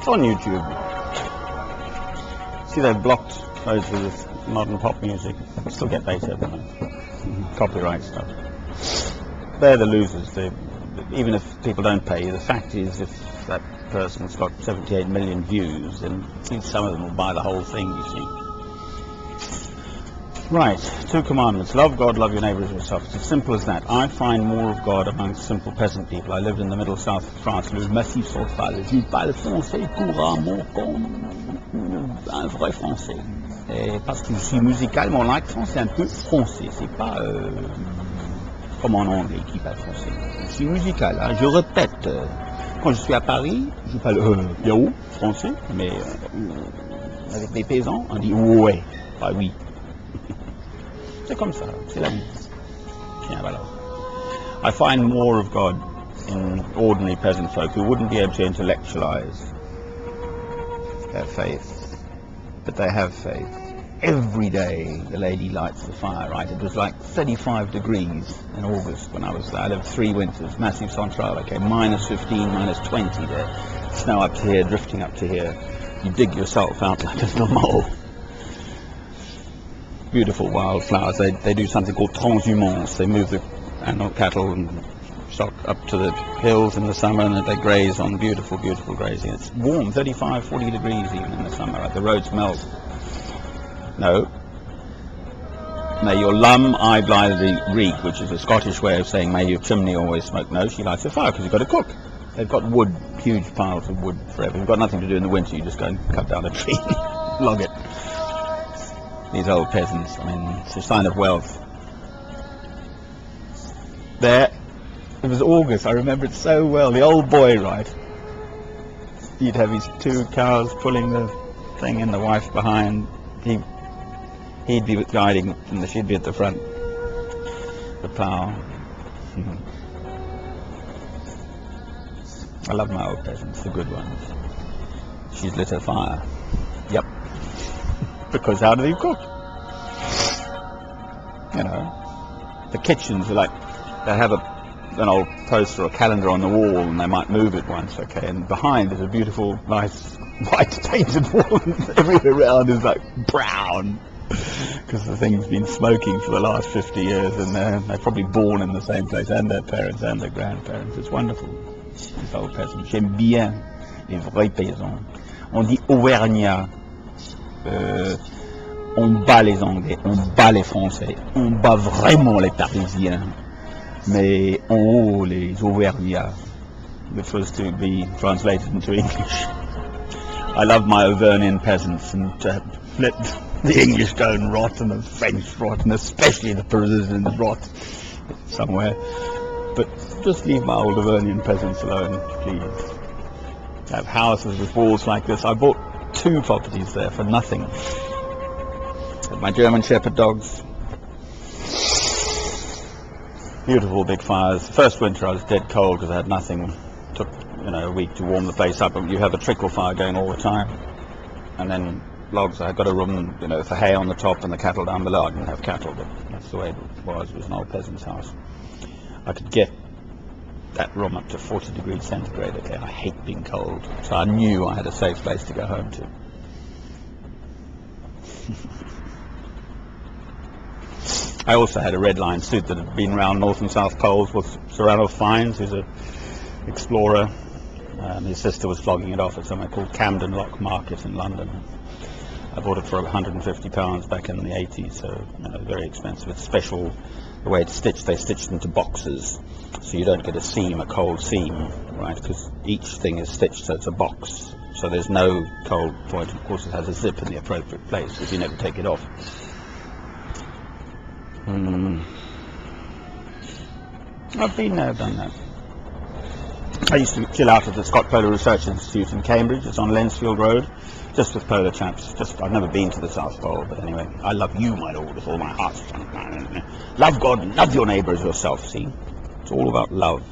It's on YouTube. See, they've blocked those with this modern pop music. Still get Beethoven, copyright stuff. They're the losers. Even if people don't pay you, the fact is, if that person's got 78 million views, then some of them will buy the whole thing, you see. Right, 2 commandments. Love God, love your neighbour as yourself. It's as simple as that. I find more of God amongst simple peasant people. I lived in the middle south of France, le Massif Central. Je parle français couramment comme un vrai français. Et parce que je suis musical, mon accent c'est un peu français. C'est pas comme en anglais qui parle français. Je suis musical, hein. Je répète. Quand je suis à Paris, je parle bien haut, français, mais avec les paysans, on dit ouais, pas oui. C'est comme ça, c'est la vie. Tiens, voilà. I find more of God in ordinary peasant folk who wouldn't be able to intellectualize their faith, but they have faith. Every day the lady lights the fire, right? It was like 35 degrees in August when I was there. I lived 3 winters, Massif Central, okay, minus 15, minus 20 there. Snow up to here, drifting up to here. You dig yourself out like a mole. Beautiful wildflowers. They do something called transhumance. They move the animal cattle and stock up to the hills in the summer, and they graze on beautiful, beautiful grazing. It's warm, 35, 40 degrees even in the summer. Right? The roads melt. No. May your lum aye blithely reek, which is a Scottish way of saying may your chimney always smoke. No, she lights a fire because you've got to cook. They've got wood, huge piles of wood forever. You've got nothing to do in the winter. You just go and cut down a tree, log it. These old peasants, I mean, it's a sign of wealth. There, it was August, I remember it so well, the old boy, right? He'd have his 2 cows pulling the thing and the wife behind. He'd be guiding and she'd be at the front, the plough. I love my old peasants, the good ones. She's lit a fire. Yep. Because how do you cook? You know, the kitchens are like, they have an old poster or calendar on the wall and they might move it once, okay, and behind there's a beautiful, nice, white painted wall and everywhere around is like brown because the thing's been smoking for the last 50 years and they're probably born in the same place, and their parents and their grandparents. It's wonderful, these old peasants. J'aime bien les vrais paysans. On dit Auvergnat. On bat les Anglais, on bat les Français, on bat vraiment les Parisiens, mais en haut les Auvergnats, which was to be translated into English. I love my Auvergnan peasants, and to let the English go and rot and the French rot and especially the Parisians rot somewhere, but just leave my old Auvergnan peasants alone, please. Have houses with walls like this. I bought 2 properties there for nothing. My German Shepherd dogs. Beautiful big fires. The first winter I was dead cold because I had nothing. Took a week to warm the place up, and you have a trickle fire going all the time. And then logs. I got a room, for hay on the top and the cattle down below. I didn't have cattle, but that's the way it was. It was an old peasant's house. I could get that room up to 40 degrees centigrade. Okay, I hate being cold, so I knew I had a safe place to go home to. I also had a red line suit that had been around North and South Poles with Sir Ranulph Fiennes, who's an explorer. His sister was flogging it off at somewhere called Camden Lock Market in London. I bought it for £150 back in the 80s, so very expensive. It's special, the way it's stitched. They stitched into boxes, so you don't get a seam, a cold seam, right? Because each thing is stitched, so it's a box. So there's no cold point. Of course, it has a zip in the appropriate place, because you never take it off. I've been there, done that. I used to chill out at the Scott Polar Research Institute in Cambridge. It's on Lensfield Road, just with polar chaps. I've never been to the South Pole, but anyway, I love you, my lord, with all my heart. Love God, love your neighbour as yourself, see? It's all about love.